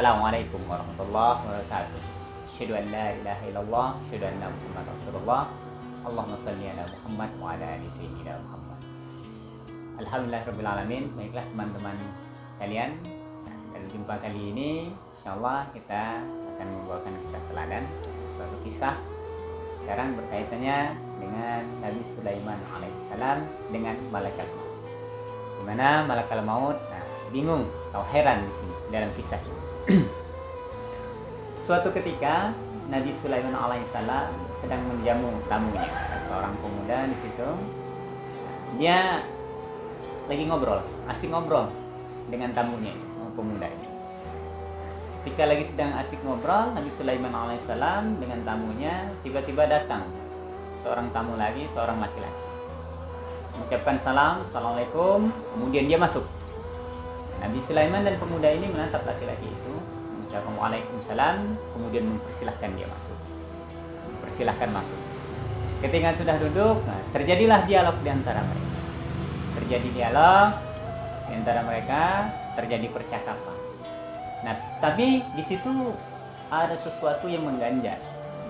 Assalamualaikum warahmatullahi wabarakatuh. Asyhadu an la ilaha illallah, asyhadu anna Muhammadar Rasulullah. Allahumma shalli ala Muhammad wa ala ali sayyidina Muhammad. Alhamdulillahirabbil alamin. Baiklah teman-teman sekalian, pada jumpa kali ini insyaallah kita akan membawakan kisah teladan, suatu kisah sekarang berkaitannya dengan Nabi Sulaiman alaihissalam dengan malaikat maut. Di mana malaikat maut bingung atau heran di sini dalam kisah ini. Suatu ketika Nabi Sulaiman alaihissalam sedang menjamu tamunya, seorang pemuda di situ. Dia lagi ngobrol, asik ngobrol dengan tamunya, pemuda ini. Ketika lagi sedang asik ngobrol, Nabi Sulaiman alaihissalam dengan tamunya, tiba-tiba datang seorang tamu lagi, seorang laki-laki. Mengucapkan salam, assalamualaikum, kemudian dia masuk. Nabi Sulaiman dan pemuda ini menatap laki-laki itu, mengucapkan waalaikumsalam, kemudian mempersilahkan dia masuk. Mempersilahkan masuk. Ketika sudah duduk, terjadilah dialog di antara mereka. Terjadi dialog di antara mereka, terjadi percakapan. Nah, tapi di situ ada sesuatu yang mengganjal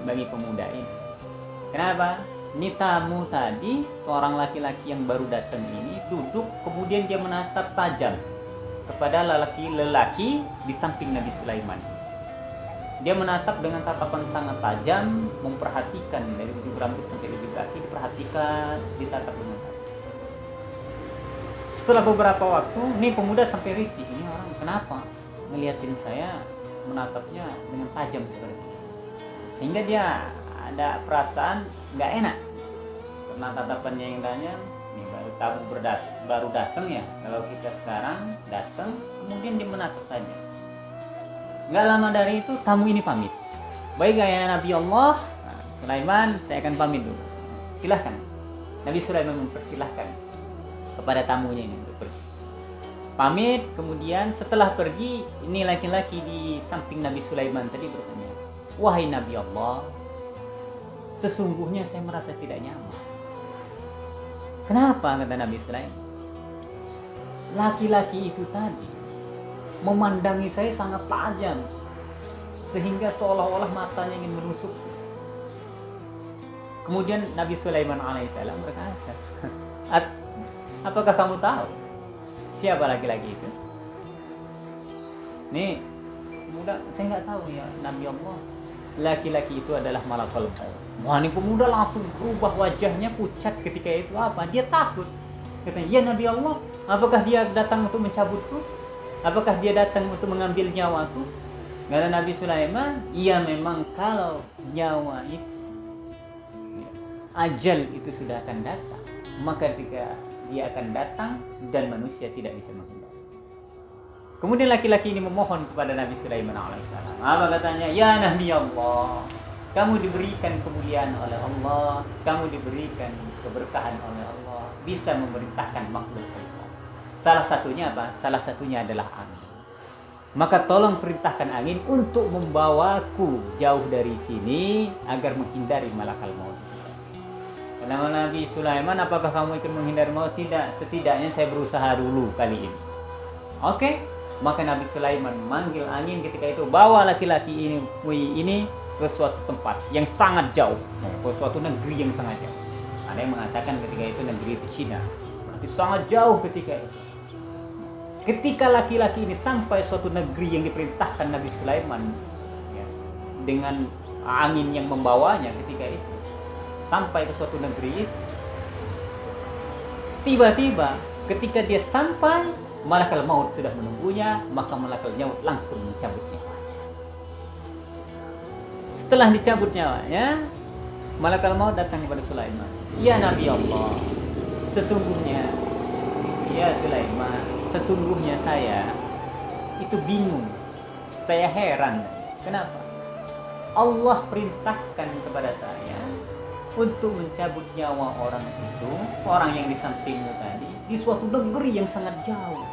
bagi pemuda ini. Kenapa? Ini tamu tadi, seorang laki-laki yang baru datang ini duduk, kemudian dia menatap tajam kepada lelaki di samping Nabi Sulaiman. Dia menatap dengan tatapan sangat tajam, memperhatikan dari ujung rambut sampai ujung kaki, diperhatikan, ditatap dengan tajam. Setelah beberapa waktu, ini pemuda sampai risih, ini orang kenapa ngeliatin saya, menatapnya dengan tajam seperti ini. Sehingga dia ada perasaan nggak enak karena tatapannya yang tajam. Ini tamu baru datang ya. Kalau kita sekarang datang, kemudian dia menatap saja. Nggak lama dari itu tamu ini pamit. Baik ya Nabi Allah, Sulaiman, saya akan pamit dulu. Silahkan. Nabi Sulaiman mempersilahkan kepada tamunya ini untuk pergi. Pamit, kemudian setelah pergi, ini laki-laki di samping Nabi Sulaiman tadi bertanya, wahai Nabi Allah, sesungguhnya saya merasa tidak nyaman. Kenapa? Kata Nabi Sulaiman. Laki-laki itu tadi memandangi saya sangat tajam, sehingga seolah-olah matanya ingin menusuk. Kemudian Nabi Sulaiman alaihissalam berkata, apakah kamu tahu siapa laki-laki itu? Nih, muda, saya nggak tahu ya Nabi Allah. Laki-laki itu adalah malakul maut. Wah, ini pemuda langsung berubah wajahnya pucat ketika itu. Apa? Dia takut. Katanya, ya Nabi Allah, apakah dia datang untuk mencabutku? Apakah dia datang untuk mengambil nyawaku? Kata Nabi Sulaiman, iya memang kalau nyawa itu, ajal itu sudah akan datang, maka ketika dia akan datang dan manusia tidak bisa menghindar. Kemudian laki-laki ini memohon kepada Nabi Sulaiman alaihissalam. Apa katanya? Ya Nabi Allah, kamu diberikan kemuliaan oleh Allah, kamu diberikan keberkahan oleh Allah, bisa memerintahkan makhluk Allah. Salah satunya apa? Salah satunya adalah angin. Maka tolong perintahkan angin untuk membawaku jauh dari sini agar menghindari malakal maut. Kata Nabi Sulaiman, apakah kamu ikut menghindari maut? Tidak, setidaknya saya berusaha dulu kali ini. Oke, maka Nabi Sulaiman memanggil angin ketika itu, bawa laki-laki ini ke suatu tempat yang sangat jauh, ke suatu negeri yang sangat jauh. Ada yang mengatakan ketika itu negeri itu Cina, berarti sangat jauh ketika itu. Ketika laki-laki ini sampai suatu negeri yang diperintahkan Nabi Sulaiman, ya, dengan angin yang membawanya ketika itu, sampai ke suatu negeri itu, tiba-tiba ketika dia sampai, malakal maut sudah menunggunya, maka malakal maut langsung mencabut nyawanya. Setelah dicabut nyawanya, malakal maut datang kepada Sulaiman. Ya Nabi Allah, sesungguhnya, ya Sulaiman, sesungguhnya saya itu bingung, saya heran. Kenapa? Allah perintahkan kepada saya untuk mencabut nyawa orang itu, orang yang di sampingmu tadi, di suatu negeri yang sangat jauh.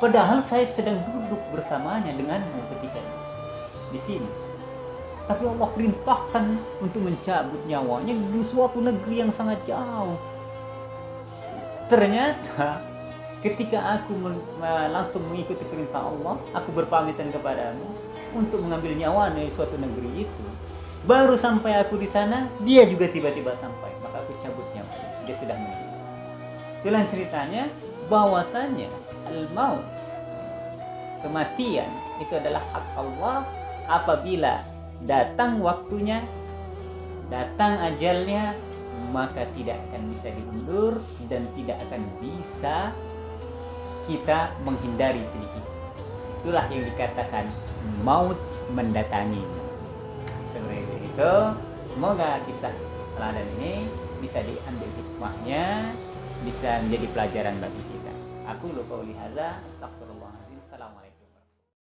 Padahal saya sedang duduk bersamanya denganmu ketika di sini. Tapi Allah perintahkan untuk mencabut nyawanya di suatu negeri yang sangat jauh. Ternyata ketika aku langsung mengikuti perintah Allah, aku berpamitan kepadamu untuk mengambil nyawa dari suatu negeri itu. Baru sampai aku di sana, dia juga tiba-tiba sampai, maka aku cabut nyawa. Dia sudah meninggal. Itulah ceritanya bahwasanya al-maut, kematian itu adalah hak Allah. Apabila datang waktunya, datang ajalnya, maka tidak akan bisa diundur dan tidak akan bisa kita menghindari sedikit. Itulah yang dikatakan maut mendatangi. Seperti itu. Semoga kisah teladan ini bisa diambil hikmahnya, bisa menjadi pelajaran bagi kita. Aku lupa lihaza, astagfirullah.